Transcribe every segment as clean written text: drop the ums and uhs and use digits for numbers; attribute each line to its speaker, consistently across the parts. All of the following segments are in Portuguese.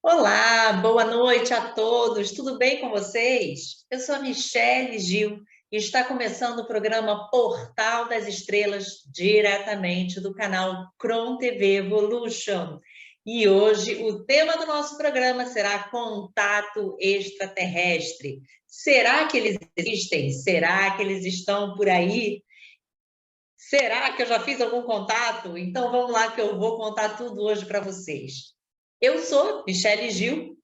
Speaker 1: Olá, boa noite a todos. Tudo bem com vocês? Eu sou a Michele Gil e está começando o programa Portal das Estrelas, diretamente do canal Cron TV Evolution. E hoje o tema do nosso programa será contato extraterrestre. Será que eles existem? Será que eles estão por aí? Será que eu já fiz algum contato? Então vamos lá que eu vou contar tudo hoje para vocês. Eu sou Michele Gil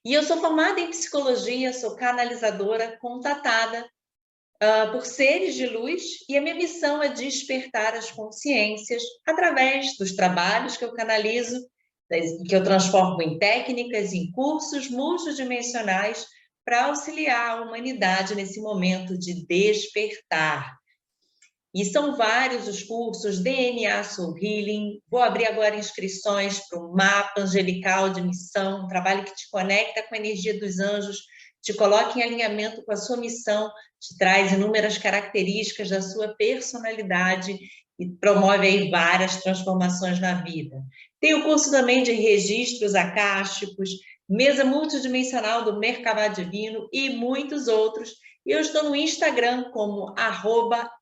Speaker 1: e eu sou formada em psicologia, sou canalizadora contatada por seres de luz e a minha missão é despertar as consciências através dos trabalhos que eu canalizo, que eu transformo em técnicas, em cursos multidimensionais para auxiliar a humanidade nesse momento de despertar. E são vários os cursos, DNA Soul Healing, vou abrir agora inscrições para o Mapa Angelical de Missão, um trabalho que te conecta com a energia dos anjos, te coloca em alinhamento com a sua missão, te traz inúmeras características da sua personalidade e promove aí várias transformações na vida. Tem o curso também de registros acásticos, mesa multidimensional do Merkabah Divino e muitos outros. E eu estou no Instagram como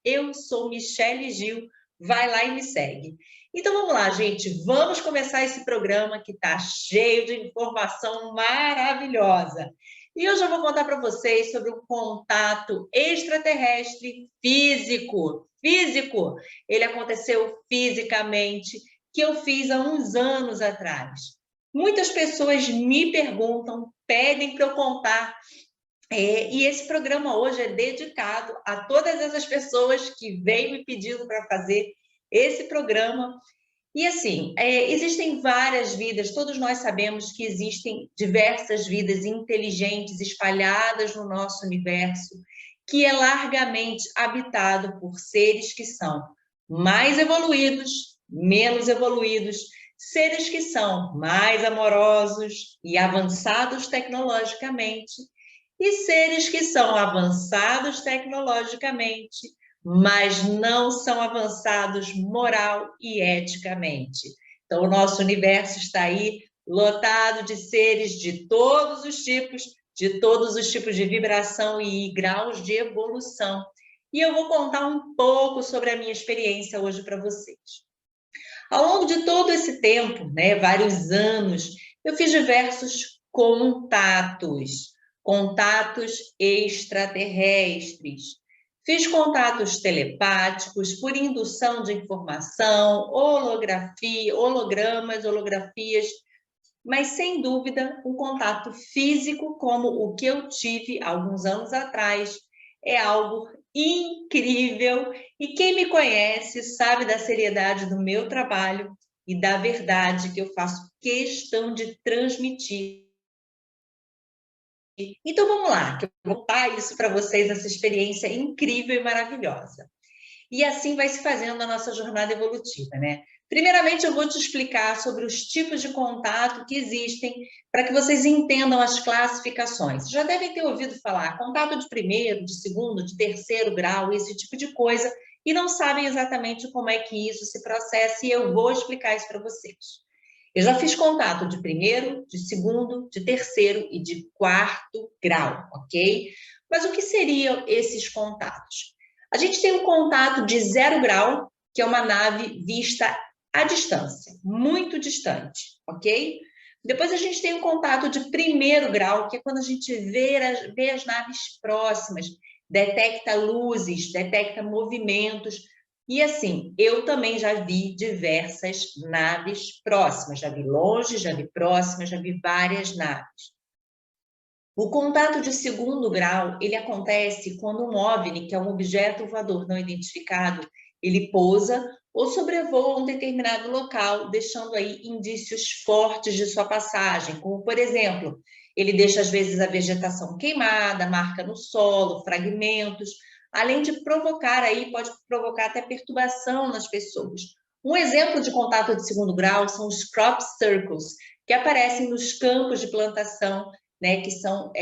Speaker 1: @EuSouMicheleGil. Vai lá e me segue. Então vamos lá, gente. Vamos começar esse programa que está cheio de informação maravilhosa. E hoje eu vou contar para vocês sobre um contato extraterrestre físico. Físico! Ele aconteceu fisicamente, que eu fiz há uns anos atrás. Muitas pessoas me perguntam, pedem para eu contar. E esse programa hoje é dedicado a todas essas pessoas que vêm me pedindo para fazer esse programa. E assim, existem várias vidas, todos nós sabemos que existem diversas vidas inteligentes espalhadas no nosso universo, que é largamente habitado por seres que são mais evoluídos, menos evoluídos, seres que são mais amorosos e avançados tecnologicamente, e seres que são avançados tecnologicamente, mas não são avançados moral e eticamente. Então, o nosso universo está aí lotado de seres de todos os tipos de vibração e graus de evolução. E eu vou contar um pouco sobre a minha experiência hoje para vocês. Ao longo de todo esse tempo, né, vários anos, eu fiz diversos contatos extraterrestres. Fiz contatos telepáticos por indução de informação, holografia, holografias, mas sem dúvida um contato físico como o que eu tive alguns anos atrás é algo incrível, e quem me conhece sabe da seriedade do meu trabalho e da verdade que eu faço questão de transmitir. Então vamos lá, que eu vou contar isso para vocês, essa experiência incrível e maravilhosa. E assim vai se fazendo a nossa jornada evolutiva, né? Primeiramente, eu vou te explicar sobre os tipos de contato que existem para que vocês entendam as classificações. Já devem ter ouvido falar contato de primeiro, de segundo, de terceiro grau, esse tipo de coisa, e não sabem exatamente como é que isso se processa, e eu vou explicar isso para vocês. Eu já fiz contato de primeiro, de segundo, de terceiro e de quarto grau, ok? Mas o que seriam esses contatos? A gente tem um contato de 0 grau, que é uma nave vista à distância, muito distante, ok? Depois a gente tem um contato de primeiro grau, que é quando a gente vê as naves próximas, detecta luzes, detecta movimentos. E assim, eu também já vi diversas naves próximas, já vi longe, já vi próximas, já vi várias naves. O contato de segundo grau, ele acontece quando um OVNI, que é um objeto voador não identificado, ele pousa ou sobrevoa um determinado local, deixando aí indícios fortes de sua passagem, como, por exemplo, ele deixa às vezes a vegetação queimada, marca no solo, fragmentos, além de provocar aí, pode provocar até perturbação nas pessoas. Um exemplo de contato de segundo grau são os crop circles, que aparecem nos campos de plantação, né, que são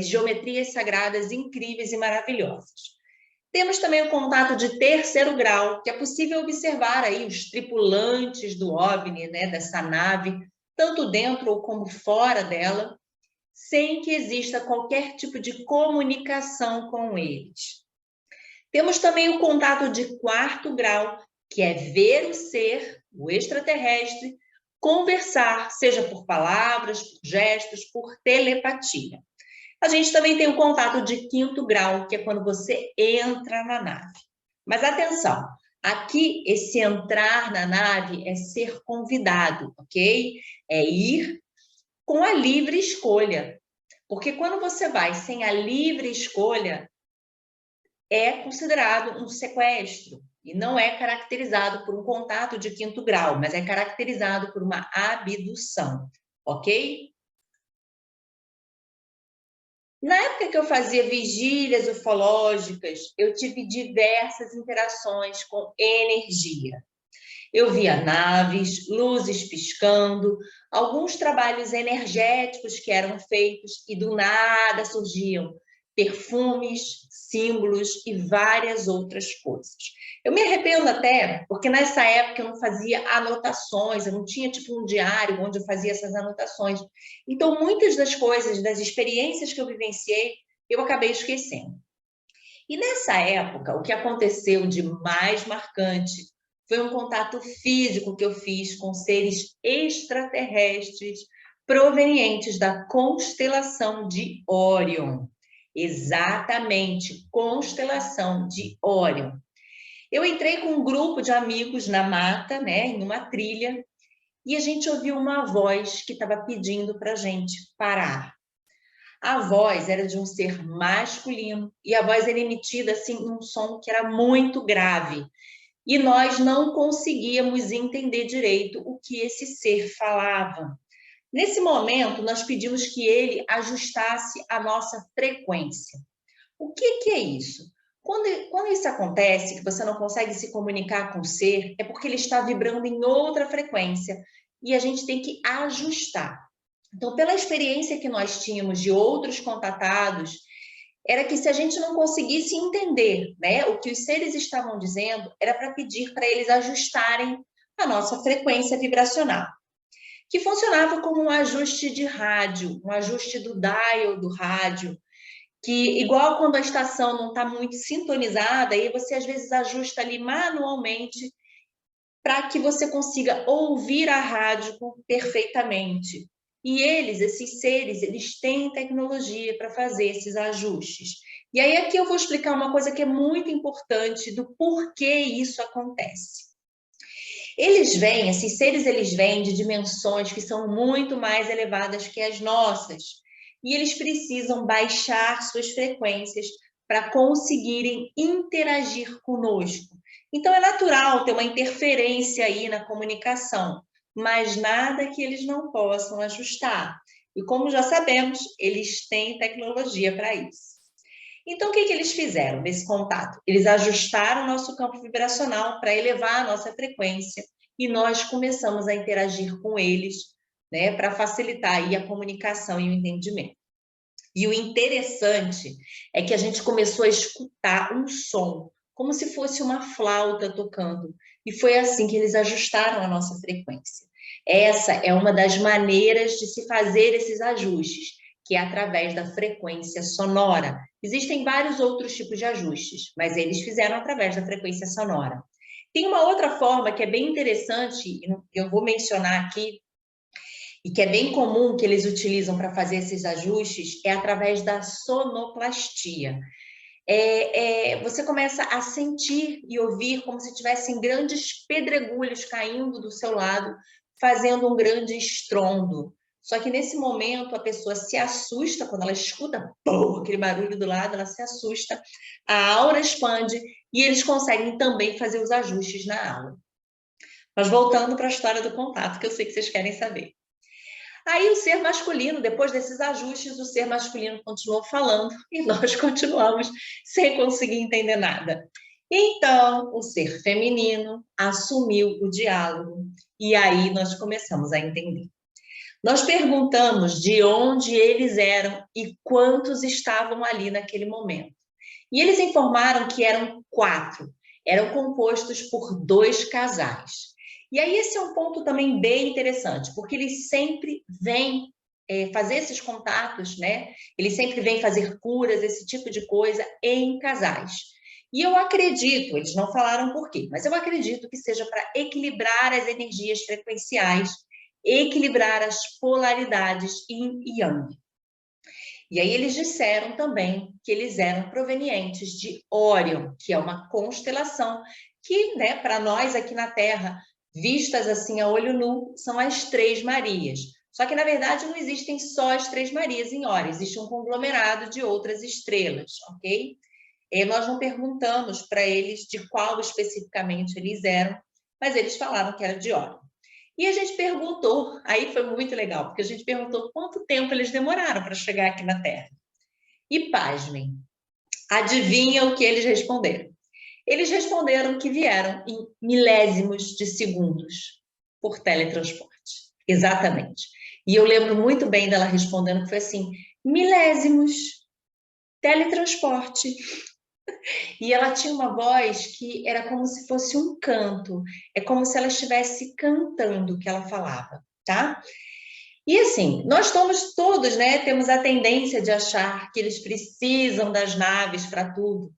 Speaker 1: geometrias sagradas incríveis e maravilhosas. Temos também o contato de terceiro grau, que é possível observar aí os tripulantes do OVNI, né, dessa nave, tanto dentro ou como fora dela, sem que exista qualquer tipo de comunicação com eles. Temos também o contato de quarto grau, que é ver o ser, o extraterrestre, conversar, seja por palavras, por gestos, por telepatia. A gente também tem o contato de quinto grau, que é quando você entra na nave. Mas atenção, aqui esse entrar na nave é ser convidado, ok? É ir com a livre escolha. Porque quando você vai sem a livre escolha, é considerado um sequestro e não é caracterizado por um contato de quinto grau, mas é caracterizado por uma abdução, ok? Na época que eu fazia vigílias ufológicas, eu tive diversas interações com energia. Eu via naves, luzes piscando, alguns trabalhos energéticos que eram feitos e do nada surgiam perfumes, símbolos e várias outras coisas. Eu me arrependo até, porque nessa época eu não fazia anotações, eu não tinha tipo um diário onde eu fazia essas anotações. Então, muitas das coisas, das experiências que eu vivenciei, eu acabei esquecendo. E nessa época, o que aconteceu de mais marcante foi um contato físico que eu fiz com seres extraterrestres provenientes da constelação de Órion. Exatamente, constelação de Órion. Eu entrei com um grupo de amigos na mata, né, em uma trilha, e a gente ouviu uma voz que estava pedindo para a gente parar. A voz era de um ser masculino e a voz era emitida assim num som que era muito grave. E nós não conseguíamos entender direito o que esse ser falava. Nesse momento, nós pedimos que ele ajustasse a nossa frequência. O que é isso? Quando isso acontece, que você não consegue se comunicar com o ser, é porque ele está vibrando em outra frequência e a gente tem que ajustar. Então, pela experiência que nós tínhamos de outros contatados, era que se a gente não conseguisse entender, né, o que os seres estavam dizendo, era para pedir para eles ajustarem a nossa frequência vibracional, que funcionava como um ajuste de rádio, um ajuste do dial do rádio, que igual quando a estação não está muito sintonizada, aí você às vezes ajusta ali manualmente para que você consiga ouvir a rádio perfeitamente. E eles, esses seres, eles têm tecnologia para fazer esses ajustes. E aí aqui eu vou explicar uma coisa que é muito importante do porquê isso acontece. Eles vêm, esses seres, eles vêm de dimensões que são muito mais elevadas que as nossas. E eles precisam baixar suas frequências para conseguirem interagir conosco. Então, é natural ter uma interferência aí na comunicação, mas nada que eles não possam ajustar. E como já sabemos, eles têm tecnologia para isso. Então, o que eles fizeram nesse contato? Eles ajustaram o nosso campo vibracional para elevar a nossa frequência e nós começamos a interagir com eles, né, para facilitar aí a comunicação e o entendimento. E o interessante é que a gente começou a escutar um som, como se fosse uma flauta tocando. E foi assim que eles ajustaram a nossa frequência. Essa é uma das maneiras de se fazer esses ajustes, que é através da frequência sonora. Existem vários outros tipos de ajustes, mas eles fizeram através da frequência sonora. Tem uma outra forma que é bem interessante, eu vou mencionar aqui, e que é bem comum que eles utilizam para fazer esses ajustes, é através da sonoplastia. Você começa a sentir e ouvir como se tivessem grandes pedregulhos caindo do seu lado, fazendo um grande estrondo. Só que nesse momento a pessoa se assusta, quando ela escuta aquele barulho do lado, ela se assusta, a aura expande e eles conseguem também fazer os ajustes na aura. Mas voltando para a história do contato, que eu sei que vocês querem saber. Aí o ser masculino, depois desses ajustes, o ser masculino continuou falando e nós continuamos sem conseguir entender nada. Então, o ser feminino assumiu o diálogo e aí nós começamos a entender. Nós perguntamos de onde eles eram e quantos estavam ali naquele momento. E eles informaram que eram 4, eram compostos por 2 casais. E aí esse é um ponto também bem interessante, porque eles sempre vêm fazer esses contatos, né? Eles sempre vêm fazer curas, esse tipo de coisa, em casais. E eu acredito, eles não falaram por quê, mas eu acredito que seja para equilibrar as energias frequenciais, equilibrar as polaridades yin e yang. E aí eles disseram também que eles eram provenientes de Órion, que é uma constelação que, né, para nós aqui na Terra, vistas assim a olho nu, são as Três Marias. Só que, na verdade, não existem só as Três Marias em Órion, existe um conglomerado de outras estrelas, ok? E nós não perguntamos para eles de qual especificamente eles eram, mas eles falaram que era de Órion. E a gente perguntou, aí foi muito legal, porque a gente perguntou quanto tempo eles demoraram para chegar aqui na Terra. E pasmem, adivinha o que eles responderam? Eles responderam que vieram em milésimos de segundos por teletransporte. Exatamente. E eu lembro muito bem dela respondendo que foi assim, milésimos, teletransporte. E ela tinha uma voz que era como se fosse um canto, é como se ela estivesse cantando o que ela falava, tá? E assim, nós somos todos, né, temos a tendência de achar que eles precisam das naves para tudo.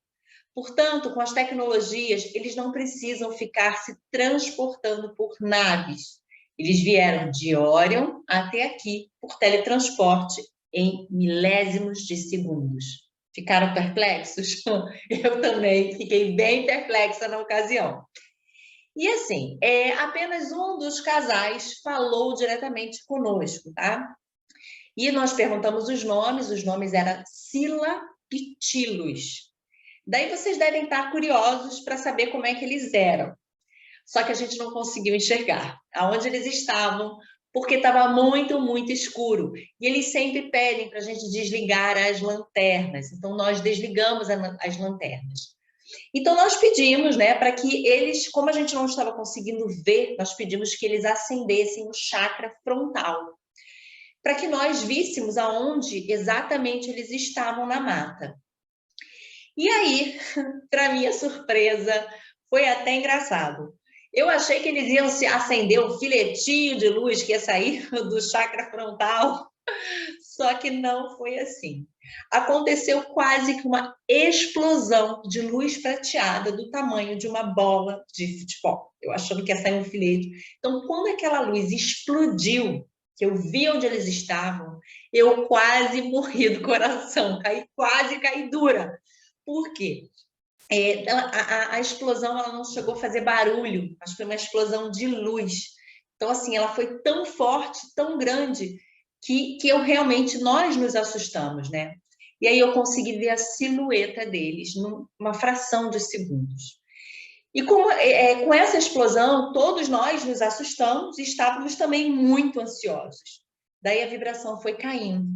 Speaker 1: Portanto, com as tecnologias, eles não precisam ficar se transportando por naves. Eles vieram de Órion até aqui por teletransporte em milésimos de segundos. Ficaram perplexos? Eu também fiquei bem perplexa na ocasião. E assim, apenas um dos casais falou diretamente conosco, tá? E nós perguntamos os nomes eram Sila e Tilos. Daí vocês devem estar curiosos para saber como é que eles eram. Só que a gente não conseguiu enxergar aonde eles estavam, porque estava muito, muito escuro. E eles sempre pedem para a gente desligar as lanternas. Então, nós desligamos as lanternas. Então, nós pedimos, né, para que eles, como a gente não estava conseguindo ver, nós pedimos que eles acendessem o chakra frontal, para que nós víssemos aonde exatamente eles estavam na mata. E aí, para minha surpresa, foi até engraçado. Eu achei que eles iam se acender um filetinho de luz que ia sair do chakra frontal, só que não foi assim. Aconteceu quase que uma explosão de luz prateada do tamanho de uma bola de futebol. Eu achando que ia sair um filete. Então, quando aquela luz explodiu, que eu vi onde eles estavam, eu quase morri do coração, quase caí dura. Por quê? A explosão ela não chegou a fazer barulho, mas foi uma explosão de luz. Então, assim, ela foi tão forte, tão grande, que nós nos assustamos, né? E aí eu consegui ver a silhueta deles numa fração de segundos. E com essa explosão, todos nós nos assustamos e estávamos também muito ansiosos. Daí a vibração foi caindo.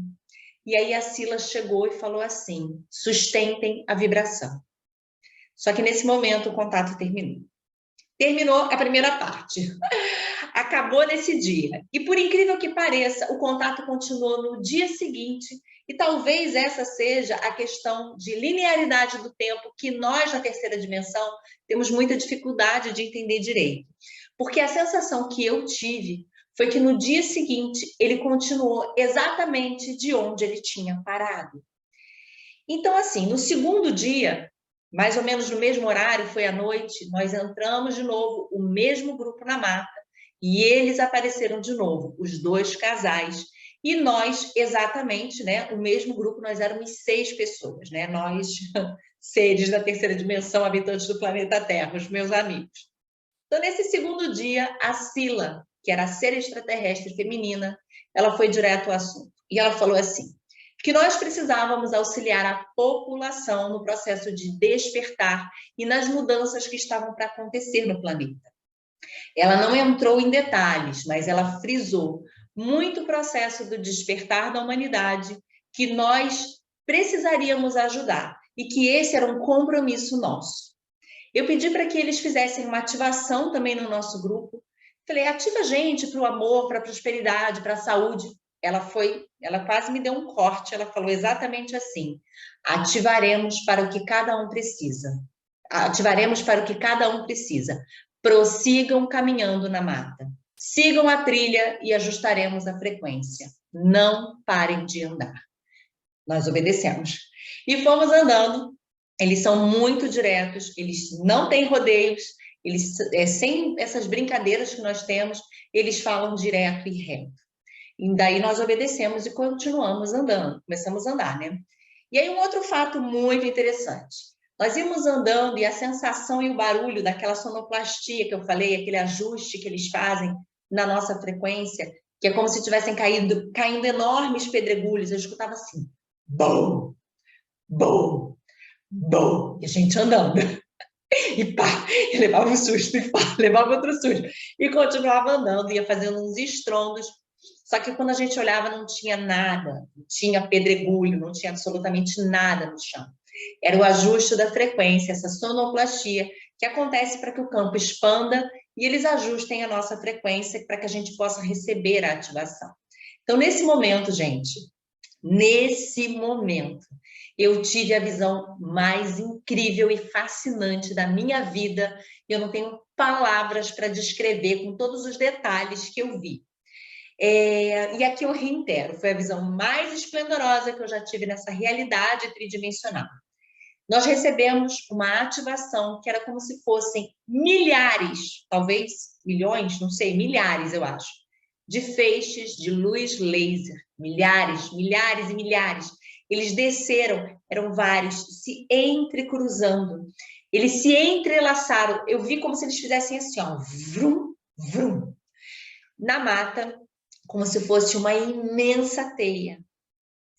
Speaker 1: E aí a Sila chegou e falou assim, sustentem a vibração. Só que nesse momento o contato terminou. Terminou a primeira parte. Acabou nesse dia. E por incrível que pareça, o contato continuou no dia seguinte. E talvez essa seja a questão de linearidade do tempo que nós, na terceira dimensão, temos muita dificuldade de entender direito. Porque a sensação que eu tive foi que no dia seguinte ele continuou exatamente de onde ele tinha parado. Então, assim, no segundo dia, mais ou menos no mesmo horário, foi à noite, nós entramos de novo, o mesmo grupo na mata, e eles apareceram de novo, os dois casais, e nós, exatamente, né, o mesmo grupo, nós éramos 6 pessoas, né, nós, seres da terceira dimensão, habitantes do planeta Terra, os meus amigos. Então, nesse segundo dia, a Sila, que era a ser extraterrestre feminina, ela foi direto ao assunto, e ela falou assim, que nós precisávamos auxiliar a população no processo de despertar e nas mudanças que estavam para acontecer no planeta. Ela não entrou em detalhes, mas ela frisou muito o processo do despertar da humanidade que nós precisaríamos ajudar e que esse era um compromisso nosso. Eu pedi para que eles fizessem uma ativação também no nosso grupo. Falei, ativa a gente para o amor, para a prosperidade, para a saúde. Ela quase me deu um corte, ela falou exatamente assim, ativaremos para o que cada um precisa. Ativaremos para o que cada um precisa. prossigam caminhando na mata. Sigam a trilha e ajustaremos a frequência. Não parem de andar. Nós obedecemos. E fomos andando. Eles são muito diretos, eles não têm rodeios, eles, sem essas brincadeiras que nós temos, eles falam direto e reto. E daí nós obedecemos e continuamos andando, começamos a andar, né? E aí um outro fato muito interessante. Nós íamos andando e a sensação e o barulho daquela sonoplastia que eu falei, aquele ajuste que eles fazem na nossa frequência, que é como se tivessem caindo enormes pedregulhos, eu escutava assim, bom, bom, bom, e a gente andando. E pá, e levava um susto, e pá, levava outro susto. E continuava andando, ia fazendo uns estrondos. Só que quando a gente olhava, não tinha nada, não tinha pedregulho, não tinha absolutamente nada no chão. Era o ajuste da frequência, essa sonoplastia, que acontece para que o campo expanda e eles ajustem a nossa frequência para que a gente possa receber a ativação. Então, nesse momento, gente, nesse momento, eu tive a visão mais incrível e fascinante da minha vida. Eu não tenho palavras para descrever com todos os detalhes que eu vi. E aqui eu reitero, foi a visão mais esplendorosa que eu já tive nessa realidade tridimensional. Nós recebemos uma ativação que era como se fossem milhares, talvez milhões, não sei, milhares, eu acho, de feixes de luz laser, milhares, milhares e milhares. Eles desceram, eram vários, se entrecruzando. Eles se entrelaçaram. Eu vi como se eles fizessem assim, ó, vrum, vrum, na mata, como se fosse uma imensa teia.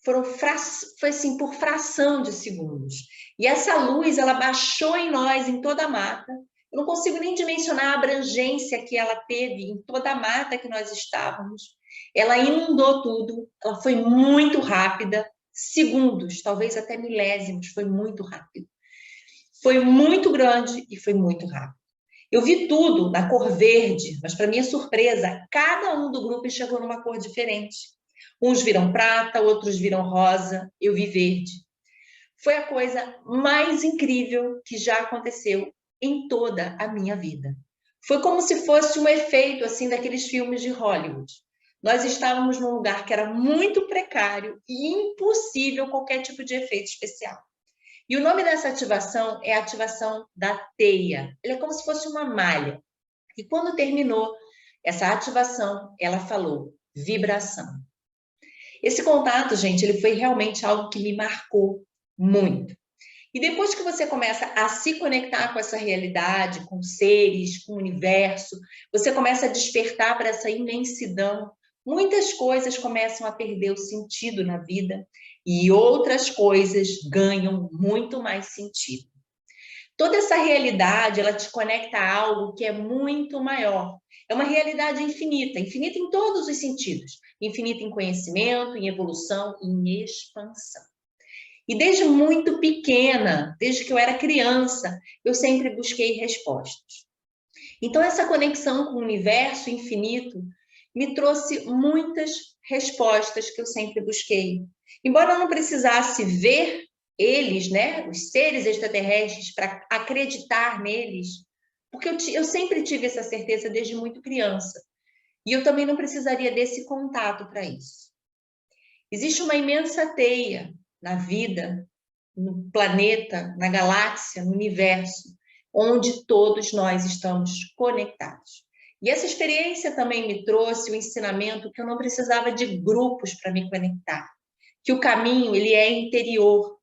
Speaker 1: Foi assim, por fração de segundos. E essa luz, ela baixou em nós, em toda a mata. Eu não consigo nem dimensionar a abrangência que ela teve em toda a mata que nós estávamos. Ela inundou tudo, ela foi muito rápida, segundos, talvez até milésimos, foi muito rápido. Foi muito grande e foi muito rápido. Eu vi tudo na cor verde, mas para minha surpresa, cada um do grupo enxergou numa cor diferente. Uns viram prata, outros viram rosa, eu vi verde. Foi a coisa mais incrível que já aconteceu em toda a minha vida. Foi como se fosse um efeito assim daqueles filmes de Hollywood. Nós estávamos num lugar que era muito precário e impossível qualquer tipo de efeito especial. E o nome dessa ativação é a ativação da teia. Ela é como se fosse uma malha. E quando terminou essa ativação, ela falou vibração. Esse contato, gente, ele foi realmente algo que me marcou muito. E depois que você começa a se conectar com essa realidade, com seres, com o universo, você começa a despertar para essa imensidão, muitas coisas começam a perder o sentido na vida e outras coisas ganham muito mais sentido. Toda essa realidade, ela te conecta a algo que é muito maior. É uma realidade infinita, infinita em todos os sentidos. Infinita em conhecimento, em evolução, em expansão. E desde muito pequena, desde que eu era criança, eu sempre busquei respostas. Então, essa conexão com o universo infinito me trouxe muitas respostas que eu sempre busquei. Embora eu não precisasse ver eles, né, os seres extraterrestres, para acreditar neles, porque eu sempre tive essa certeza desde muito criança. E eu também não precisaria desse contato para isso. Existe uma imensa teia na vida, no planeta, na galáxia, no universo, onde todos nós estamos conectados. E essa experiência também me trouxe o ensinamento que eu não precisava de grupos para me conectar, que o caminho ele é interior,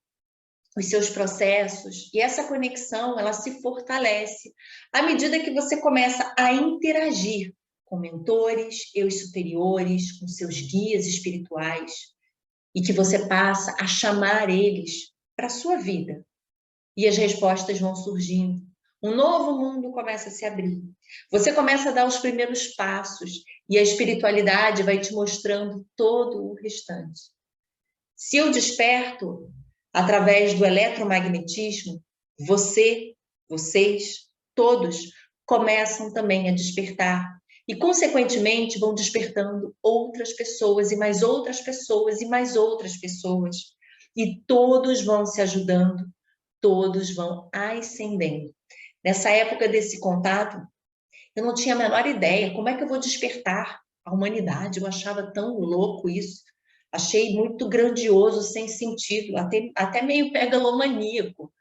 Speaker 1: os seus processos, e essa conexão ela se fortalece à medida que você começa a interagir com mentores, eus superiores, com seus guias espirituais, e que você passa a chamar eles para a sua vida. E as respostas vão surgindo. Um novo mundo começa a se abrir. Você começa a dar os primeiros passos e a espiritualidade vai te mostrando todo o restante. Se eu desperto através do eletromagnetismo, vocês, todos começam também a despertar e, consequentemente, vão despertando outras pessoas e mais outras pessoas e mais outras pessoas. E todos vão se ajudando, todos vão ascendendo. Nessa época desse contato, Eu não tinha a menor ideia. Como é que eu vou despertar a humanidade? Eu achava tão louco isso. Achei muito grandioso, sem sentido, até meio megalomaníaco.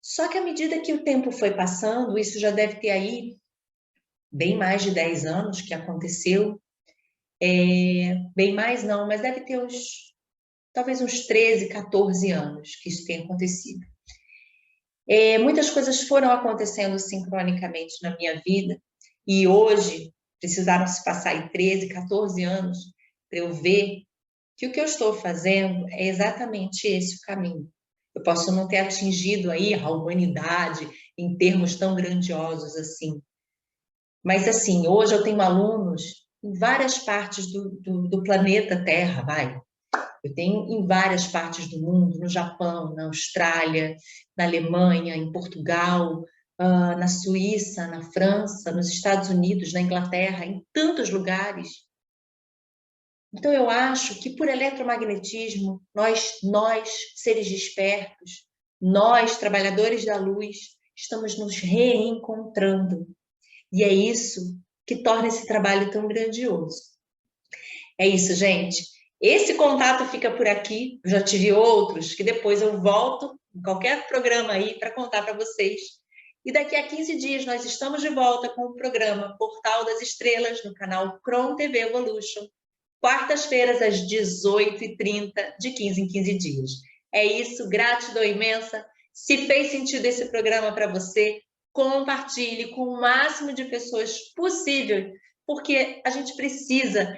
Speaker 1: Só que à medida que o tempo foi passando, isso já deve ter aí bem mais de 10 anos que aconteceu. Bem mais não, mas deve ter talvez uns 13, 14 anos que isso tenha acontecido. Muitas coisas foram acontecendo sincronicamente na minha vida e hoje precisaram se passar aí 13, 14 anos para eu ver que o que eu estou fazendo é exatamente esse o caminho. Eu posso não ter atingido aí a humanidade em termos tão grandiosos assim, mas assim, hoje eu tenho alunos em várias partes do planeta Terra, vai. Eu tenho em várias partes do mundo, no Japão, na Austrália, na Alemanha, em Portugal, na Suíça, na França, nos Estados Unidos, na Inglaterra, em tantos lugares. Então, eu acho que por eletromagnetismo, nós seres despertos, nós, trabalhadores da luz, estamos nos reencontrando. E é isso que torna esse trabalho tão grandioso. É isso, gente. Esse contato fica por aqui. Eu já tive outros que depois eu volto em qualquer programa aí para contar para vocês. E daqui a 15 dias nós estamos de volta com o programa Portal das Estrelas no canal Cron TV Evolution. Quartas-feiras às 18h30, de 15 em 15 dias. É isso, gratidão imensa. Se fez sentido esse programa para você, compartilhe com o máximo de pessoas possível, porque a gente precisa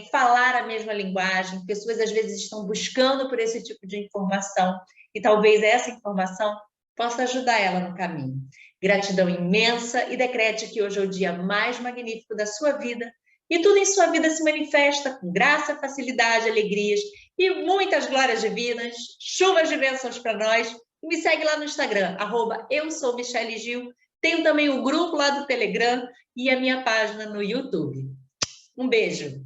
Speaker 1: falar a mesma linguagem. Pessoas às vezes estão buscando por esse tipo de informação e talvez essa informação possa ajudar ela no caminho. Gratidão imensa e decrete que hoje é o dia mais magnífico da sua vida e tudo em sua vida se manifesta com graça, facilidade, alegrias e muitas glórias divinas, chuvas de bênçãos para nós. Me segue lá no Instagram, @eu-sou-Michele-Gil. Tenho também o grupo lá do Telegram e a minha página no YouTube. Um beijo!